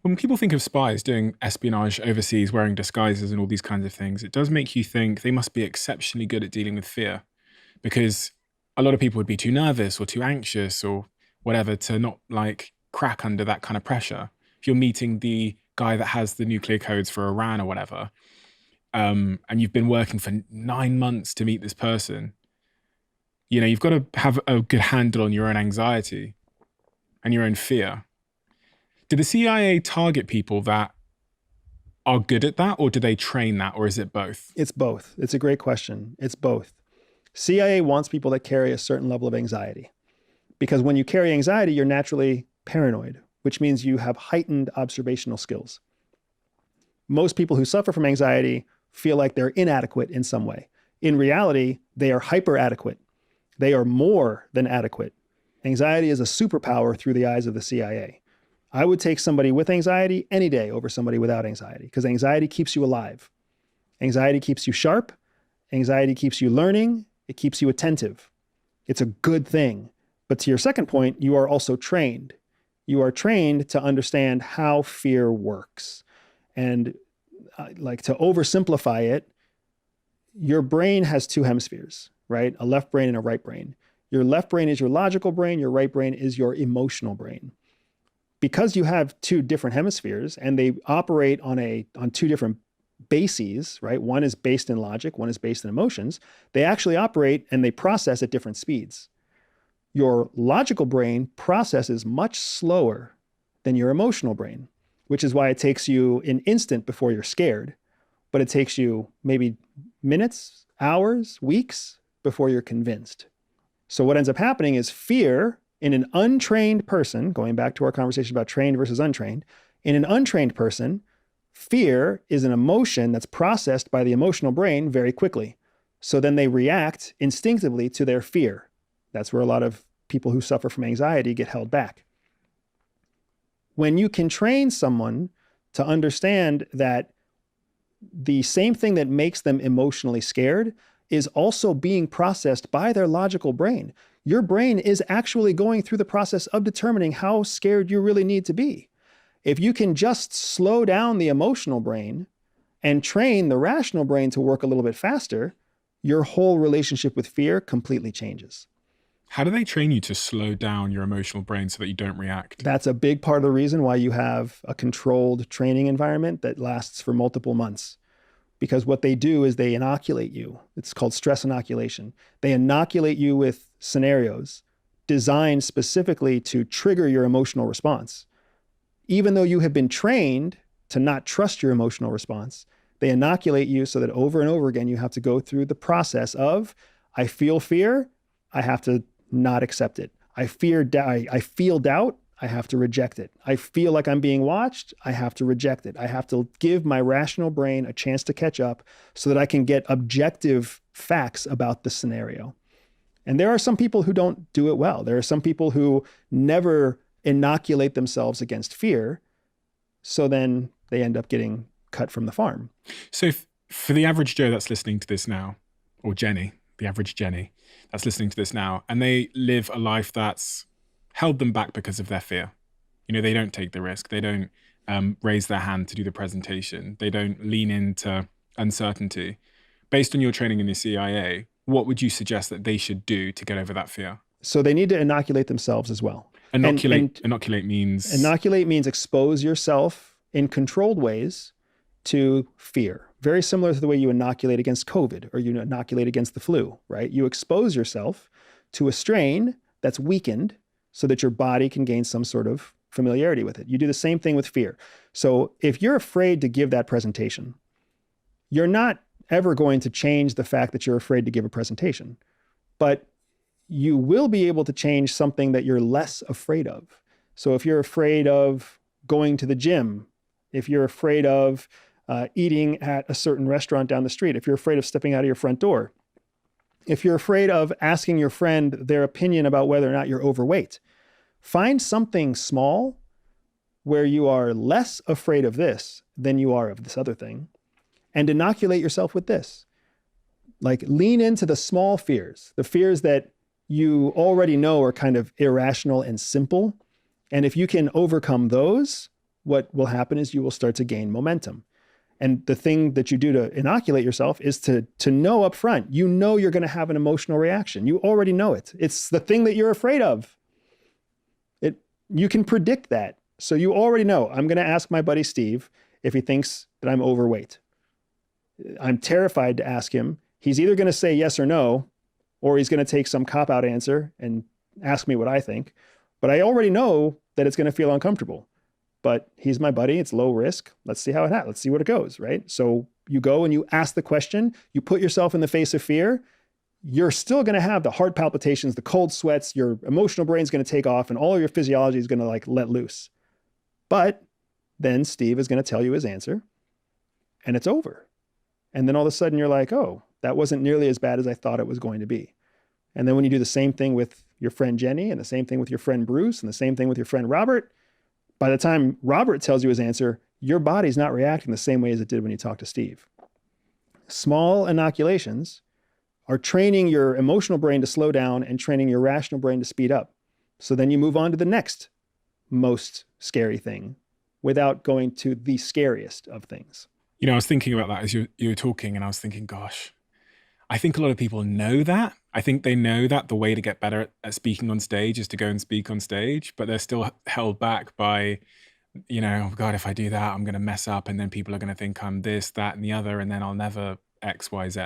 When people think of spies doing espionage overseas, wearing disguises and all these kinds of things, it does make you think they must be exceptionally good at dealing with fear because a lot of people would be too nervous or too anxious or whatever to not like crack under that kind of pressure. If you're meeting the guy that has the nuclear codes for Iran or whatever, and you've been working for 9 months to meet this person, you've got to have a good handle on your own anxiety and your own fear. Do the CIA target people that are good at that, or do they train that, or is it both? It's both. It's a great question. It's both. CIA wants people that carry a certain level of anxiety because when you carry anxiety, you're naturally paranoid, which means you have heightened observational skills. Most people who suffer from anxiety feel like they're inadequate in some way. In reality, they are hyper adequate. They are more than adequate. Anxiety is a superpower through the eyes of the CIA. I would take somebody with anxiety any day over somebody without anxiety because anxiety keeps you alive. Anxiety keeps you sharp. Anxiety keeps you learning. It keeps you attentive. It's a good thing. But to your second point, you are also trained. You are trained to understand how fear works. And like to oversimplify it, your brain has two hemispheres, right? A left brain and a right brain. Your left brain is your logical brain. Your right brain is your emotional brain. Because you have two different hemispheres and they operate on two different bases, right? One is based in logic, one is based in emotions. They actually operate and they process at different speeds. Your logical brain processes much slower than your emotional brain, which is why it takes you an instant before you're scared, but it takes you maybe minutes, hours, weeks before you're convinced. So what ends up happening is fear in an untrained person, going back to our conversation about trained versus untrained, in an untrained person, fear is an emotion that's processed by the emotional brain very quickly. So then they react instinctively to their fear. That's where a lot of people who suffer from anxiety get held back. When you can train someone to understand that the same thing that makes them emotionally scared is also being processed by their logical brain. Your brain is actually going through the process of determining how scared you really need to be. If you can just slow down the emotional brain and train the rational brain to work a little bit faster, your whole relationship with fear completely changes. How do they train you to slow down your emotional brain so that you don't react? That's a big part of the reason why you have a controlled training environment that lasts for multiple months. Because what they do is they inoculate you. It's called stress inoculation. They inoculate you with scenarios designed specifically to trigger your emotional response. Even though you have been trained to not trust your emotional response, they inoculate you so that over and over again, you have to go through the process of, I feel fear, I have to not accept it. I feel doubt, I have to reject it. I feel like I'm being watched, I have to reject it. I have to give my rational brain a chance to catch up so that I can get objective facts about the scenario. And there are some people who don't do it well. There are some people who never inoculate themselves against fear, so then they end up getting cut from the farm. So for the average Joe that's listening to this now, or Jenny, the average Jenny that's listening to this now, and they live a life that's held them back because of their fear. They don't take the risk. They don't raise their hand to do the presentation. They don't lean into uncertainty. Based on your training in the CIA, what would you suggest that they should do to get over that fear? So they need to inoculate themselves as well. Inoculate means expose yourself in controlled ways to fear. Very similar to the way you inoculate against COVID or you inoculate against the flu, right? You expose yourself to a strain that's weakened so that your body can gain some sort of familiarity with it. You do the same thing with fear. So if you're afraid to give that presentation, you're not ever going to change the fact that you're afraid to give a presentation, but you will be able to change something that you're less afraid of. So if you're afraid of going to the gym, if you're afraid of eating at a certain restaurant down the street, if you're afraid of stepping out of your front door, if you're afraid of asking your friend their opinion about whether or not you're overweight, find something small where you are less afraid of this than you are of this other thing, and inoculate yourself with this. Like lean into the small fears, the fears that you already know are kind of irrational and simple. And if you can overcome those, what will happen is you will start to gain momentum. And the thing that you do to inoculate yourself is to know up front, you know you're going to have an emotional reaction. You already know it. It's the thing that you're afraid of. You can predict that. So you already know, I'm going to ask my buddy Steve if he thinks that I'm overweight. I'm terrified to ask him. He's either going to say yes or no, or he's going to take some cop-out answer and ask me what I think. But I already know that it's going to feel uncomfortable. But he's my buddy. It's low risk. Let's see how it happens. Let's see what it goes, right? So you go and you ask the question. You put yourself in the face of fear. You're still going to have the heart palpitations, the cold sweats. Your emotional brain's going to take off, and all of your physiology is going to like let loose. But then Steve is going to tell you his answer, and it's over. And then all of a sudden you're like, oh, that wasn't nearly as bad as I thought it was going to be. And then when you do the same thing with your friend Jenny, and the same thing with your friend Bruce, and the same thing with your friend Robert, by the time Robert tells you his answer, your body's not reacting the same way as it did when you talked to Steve. Small inoculations are training your emotional brain to slow down and training your rational brain to speed up. So then you move on to the next most scary thing without going to the scariest of things. You know, I was thinking about that as you were talking, and I was thinking, gosh, I think a lot of people know that. I think they know that the way to get better at speaking on stage is to go and speak on stage, but they're still held back by, you know, oh God, if I do that, I'm going to mess up, and then people are going to think I'm this, that, and the other, and then I'll never X, Y, Z.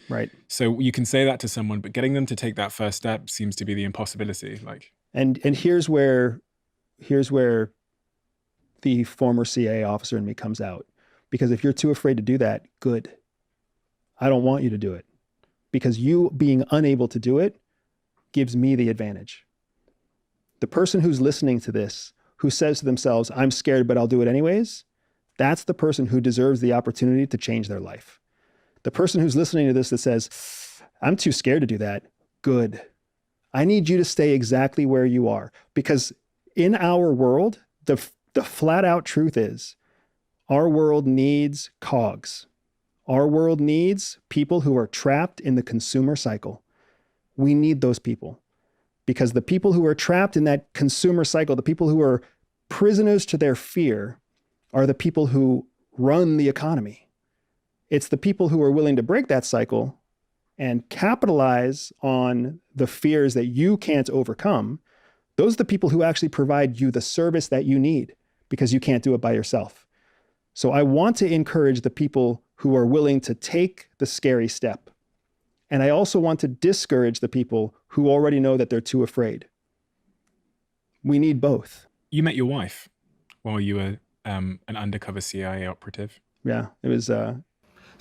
Right. So you can say that to someone, but getting them to take that first step seems to be the impossibility. Like, and here's where the former CIA officer in me comes out. Because if you're too afraid to do that, good. I don't want you to do it. Because you being unable to do it gives me the advantage. The person who's listening to this, who says to themselves, I'm scared, but I'll do it anyways, that's the person who deserves the opportunity to change their life. The person who's listening to this that says, I'm too scared to do that, good. I need you to stay exactly where you are. Because in our world, the flat out truth is, our world needs cogs. Our world needs people who are trapped in the consumer cycle. We need those people, because the people who are trapped in that consumer cycle, the people who are prisoners to their fear, are the people who run the economy. It's the people who are willing to break that cycle and capitalize on the fears that you can't overcome. Those are the people who actually provide you the service that you need, because you can't do it by yourself. So I want to encourage the people who are willing to take the scary step. And I also want to discourage the people who already know that they're too afraid. We need both. you met your wife while you were an undercover CIA operative. Yeah, it was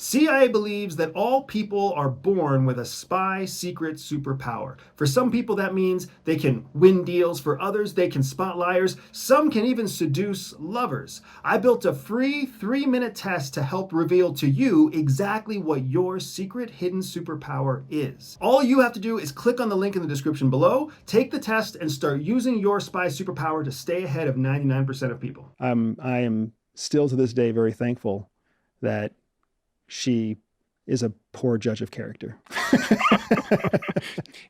CIA believes that all people are born with a spy secret superpower. For some people, that means they can win deals. For others, they can spot liars. Some can even seduce lovers. I built a free 3-minute test to help reveal to you exactly what your secret hidden superpower is. All you have to do is click on the link in the description below, take the test, and start using your spy superpower to stay ahead of 99% of people. I am still to this day very thankful that she is a poor judge of character.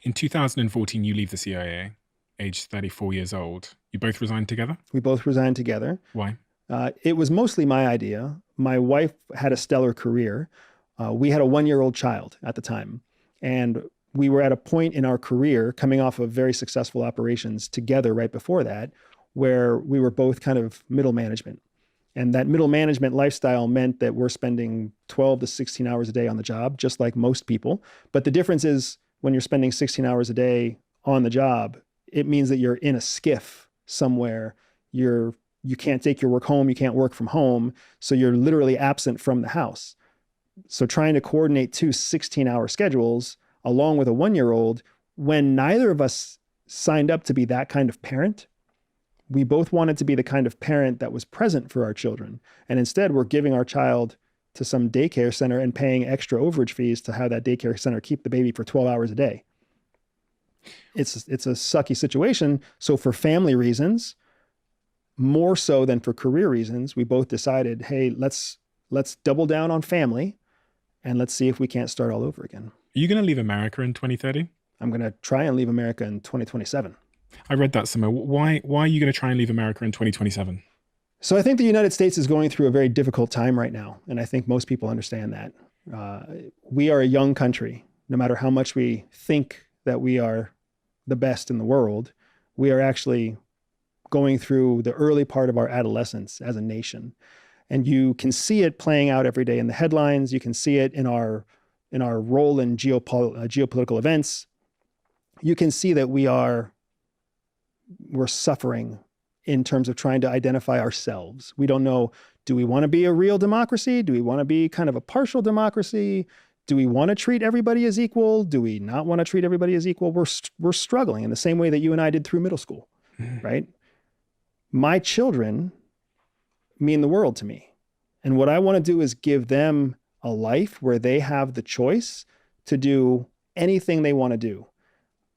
In 2014, you leave the CIA, aged 34 years old. You both resigned together? We both resigned together. Why? It was mostly my idea. My wife had a stellar career. We had a 1-year-old child at the time. And we were at a point in our career, coming off of very successful operations together right before that, where we were both kind of middle management. And that middle management lifestyle meant that we're spending 12 to 16 hours a day on the job, just like most people. But the difference is when you're spending 16 hours a day on the job, it means that you're in a skiff somewhere. You can't take your work home. You can't work from home. So you're literally absent from the house. So trying to coordinate 2 16-hour schedules along with a 1-year-old, when neither of us signed up to be that kind of parent, we both wanted to be the kind of parent that was present for our children. And instead, we're giving our child to some daycare center and paying extra overage fees to have that daycare center keep the baby for 12 hours a day. It's a sucky situation. So for family reasons, more so than for career reasons, we both decided, hey, let's double down on family and let's see if we can't start all over again. Are you going to leave America in 2030? I'm going to try and leave America in 2027. I read that somewhere. Why are you going to try and leave America in 2027? So I think the United States is going through a very difficult time right now. And I think most people understand that. We are a young country. No matter how much we think that we are the best in the world, we are actually going through the early part of our adolescence as a nation. And you can see it playing out every day in the headlines. You can see it in our role in geopolitical events. You can see that we're suffering in terms of trying to identify ourselves. We don't know, do we want to be a real democracy? Do we want to be kind of a partial democracy? Do we want to treat everybody as equal? Do we not want to treat everybody as equal? We're struggling in the same way that you and I did through middle school, right? My children mean the world to me. And what I want to do is give them a life where they have the choice to do anything they want to do.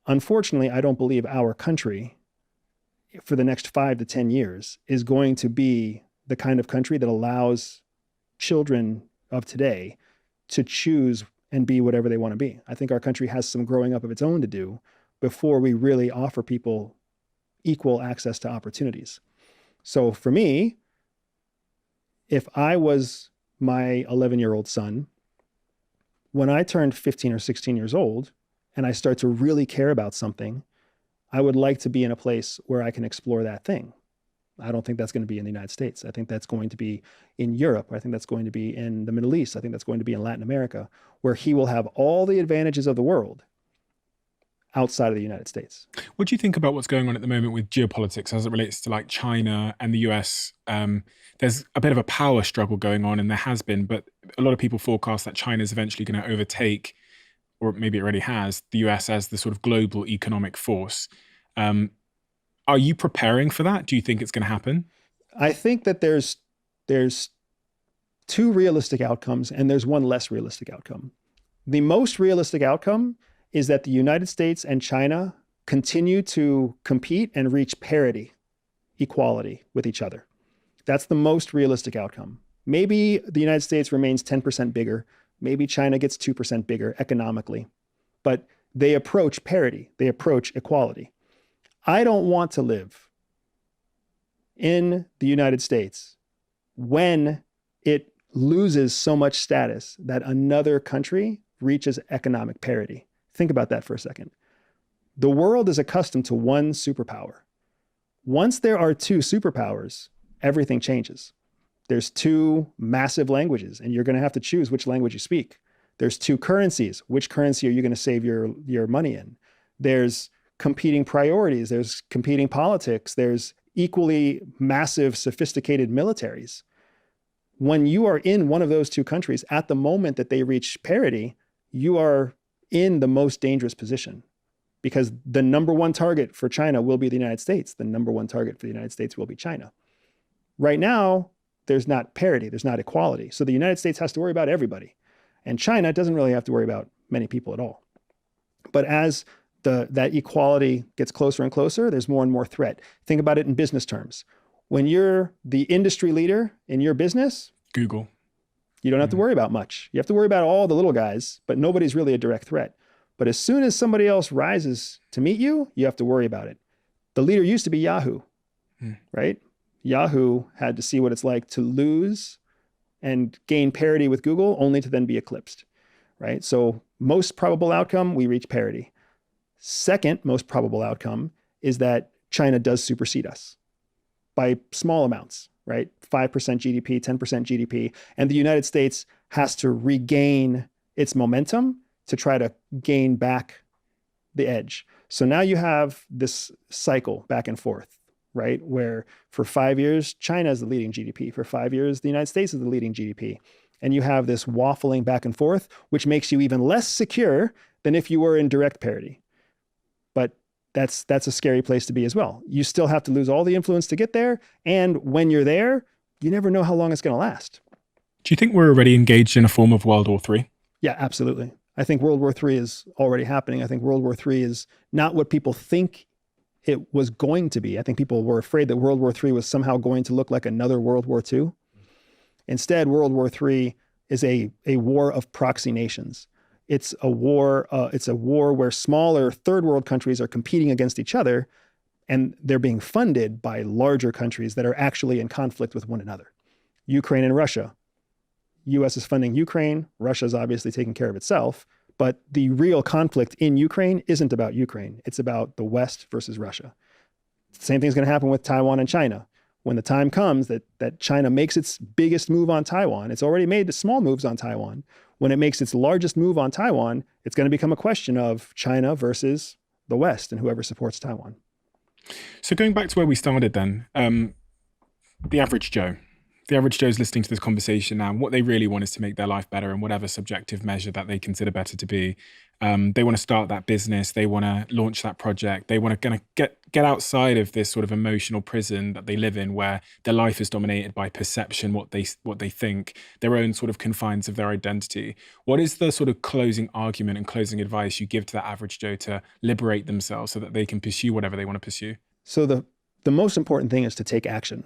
Unfortunately, I don't believe our country for the next 5 to 10 years is going to be the kind of country that allows children of today to choose and be whatever they want to be. I think our country has some growing up of its own to do before we really offer people equal access to opportunities. So for me, if I was my 11-year-old son, when I turned 15 or 16 years old and I start to really care about something, I would like to be in a place where I can explore that thing. I don't think that's going to be in the United States. I think that's going to be in Europe. I think that's going to be in the Middle East. I think that's going to be in Latin America, where he will have all the advantages of the world outside of the United States. What do you think about what's going on at the moment with geopolitics as it relates to like China and the US? There's a bit of a power struggle going on, and there has been, but a lot of people forecast that China is eventually going to overtake, or maybe it already has, the US as the sort of global economic force. Are you preparing for that? Do you think it's going to happen? I think that there's two realistic outcomes and there's one less realistic outcome. The most realistic outcome is that the United States and China continue to compete and reach parity, equality with each other. That's the most realistic outcome. Maybe the United States remains 10% bigger. Maybe China gets 2% bigger economically, but they approach parity. They approach equality. I don't want to live in the United States when it loses so much status that another country reaches economic parity. Think about that for a second. The world is accustomed to one superpower. Once there are two superpowers, everything changes. There's two massive languages, and you're going to have to choose which language you speak. There's two currencies. Which currency are you going to save your money in? There's competing priorities. There's competing politics. There's equally massive, sophisticated militaries. When you are in one of those two countries, at the moment that they reach parity, you are in the most dangerous position, because the number one target for China will be the United States. The number one target for the United States will be China. Right now, there's not parity, there's not equality. So the United States has to worry about everybody. And China doesn't really have to worry about many people at all. But as that equality gets closer and closer, there's more and more threat. Think about it in business terms. When you're the industry leader in your business, Google, you don't have to worry about much. You have to worry about all the little guys, but nobody's really a direct threat. But as soon as somebody else rises to meet you, you have to worry about it. The leader used to be Yahoo, right? Yahoo had to see what it's like to lose and gain parity with Google, only to then be eclipsed, right? So most probable outcome, we reach parity. Second most probable outcome is that China does supersede us by small amounts, right? 5% GDP, 10% GDP. And the United States has to regain its momentum to try to gain back the edge. So now you have this cycle back and forth, right? Where for 5 years, China is the leading GDP. For 5 years, the United States is the leading GDP. And you have this waffling back and forth, which makes you even less secure than if you were in direct parity. But that's a scary place to be as well. You still have to lose all the influence to get there. And when you're there, you never know how long it's going to last. do you think we're already engaged in a form of World War III? Yeah, absolutely. I think World War III is already happening. I think World War III is not what people think it was going to be. I think people were afraid that World War III was somehow going to look like another World War II. Instead, World War III is a war of proxy nations. It's a war where smaller third world countries are competing against each other, And they're being funded by larger countries that are actually in conflict with one another. Ukraine and Russia. US is funding Ukraine. Russia's obviously taking care of itself. But the real conflict in Ukraine isn't about Ukraine. It's about the West versus Russia. The same thing's going to happen with Taiwan and China. When the time comes that China makes its biggest move on Taiwan, it's already made the small moves on Taiwan. When it makes its largest move on Taiwan, it's going to become a question of China versus the West and whoever supports Taiwan. So going back to where we started then, the average Joe. The average Joe's listening to this conversation now, and what they really want is to make their life better in whatever subjective measure that they consider better to be. They want to start that business. They want to launch that project. They want to get outside of this sort of emotional prison that they live in, where their life is dominated by perception, what they think, their own sort of confines of their identity. What is the sort of closing argument and closing advice you give to that average Joe to liberate themselves so that they can pursue whatever they want to pursue? So the most important thing is to take action.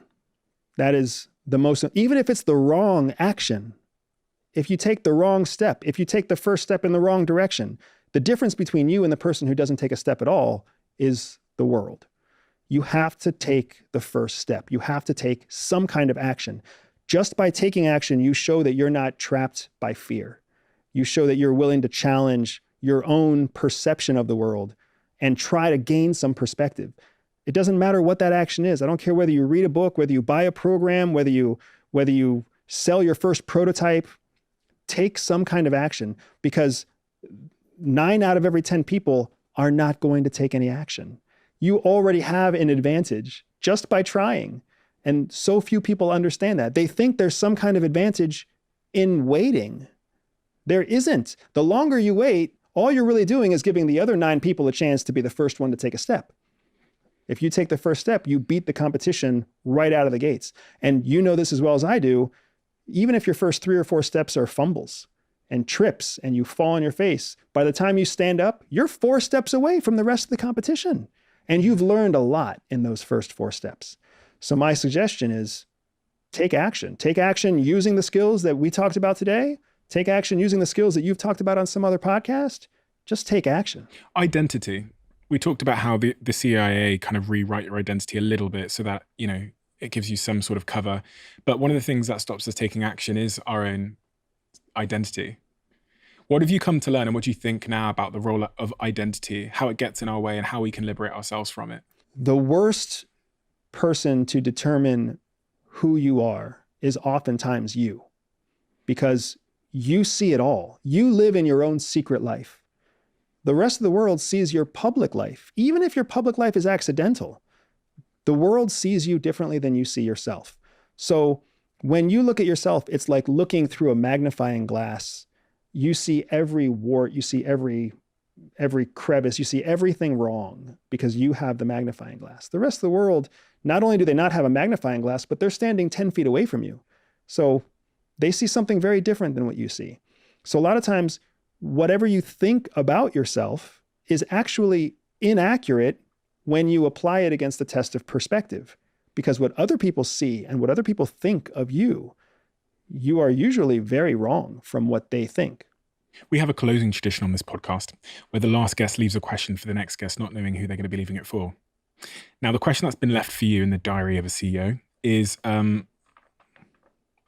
That is the most, even if it's the wrong action, if you take the wrong step, if you take the first step in the wrong direction, the difference between you and the person who doesn't take a step at all is the world. You have to take the first step. You have to take some kind of action. Just by taking action, you show that you're not trapped by fear. You show that you're willing to challenge your own perception of the world and try to gain some perspective. It doesn't matter what that action is. I don't care whether you read a book, whether you buy a program, whether you sell your first prototype. Take some kind of action, because 9 out of every 10 people are not going to take any action. You already have an advantage just by trying. And so few people understand that. They think there's some kind of advantage in waiting. There isn't. The longer you wait, all you're really doing is giving the other 9 people a chance to be the first one to take a step. If you take the first step, you beat the competition right out of the gates. And you know this as well as I do. Even if your first 3 or 4 steps are fumbles and trips and you fall on your face, by the time you stand up, you're 4 steps away from the rest of the competition. And you've learned a lot in those first 4 steps. So my suggestion is take action. Take action using the skills that we talked about today. Take action using the skills that you've talked about on some other podcast. Just take action. Identity. We talked about how the CIA kind of rewrite your identity a little bit so that, it gives you some sort of cover. But one of the things that stops us taking action is our own identity. What have you come to learn, and what do you think now about the role of identity, how it gets in our way and how we can liberate ourselves from it? The worst person to determine who you are is oftentimes you, because you see it all. You live in your own secret life. The rest of the world sees your public life. Even if your public life is accidental, the world sees you differently than you see yourself. So when you look at yourself, it's like looking through a magnifying glass. You see every wart, you see every crevice, you see everything wrong because you have the magnifying glass. The rest of the world, not only do they not have a magnifying glass, but they're standing 10 feet away from you. So they see something very different than what you see. So a lot of times, whatever you think about yourself is actually inaccurate when you apply it against the test of perspective. Because what other people see and what other people think of you, you are usually very wrong from what they think. We have a closing tradition on this podcast where the last guest leaves a question for the next guest, not knowing who they're going to be leaving it for. Now, the question that's been left for you in the diary of a CEO is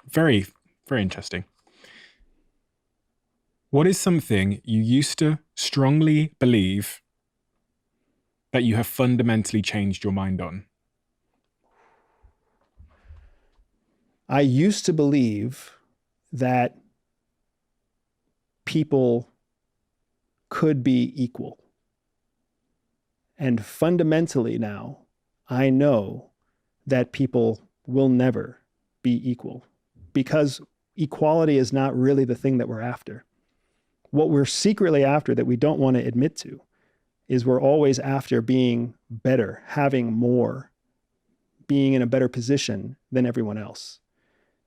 very, very interesting. What is something you used to strongly believe that you have fundamentally changed your mind on? I used to believe that people could be equal. And fundamentally now, I know that people will never be equal, because equality is not really the thing that we're after. What we're secretly after that we don't want to admit to is we're always after being better, having more, being in a better position than everyone else.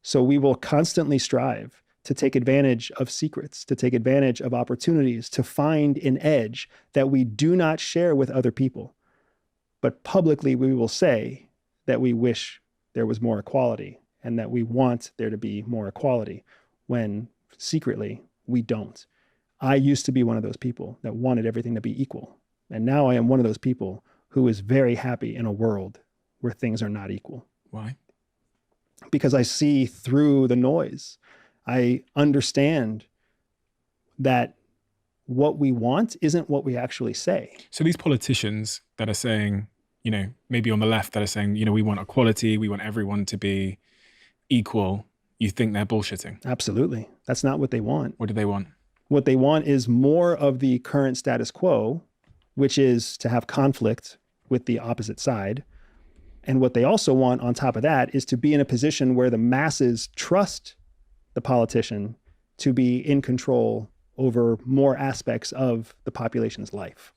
So we will constantly strive to take advantage of secrets, to take advantage of opportunities, to find an edge that we do not share with other people. But publicly, we will say that we wish there was more equality and that we want there to be more equality, when secretly we don't. I used to be one of those people that wanted everything to be equal. And now I am one of those people who is very happy in a world where things are not equal. Why? Because I see through the noise. I understand that what we want isn't what we actually say. So these politicians that are saying, you know, maybe on the left that are saying, you know, we want equality, we want everyone to be equal, you think they're bullshitting? Absolutely. That's not what they want. What do they want? What they want is more of the current status quo, which is to have conflict with the opposite side. And what they also want on top of that is to be in a position where the masses trust the politician to be in control over more aspects of the population's life.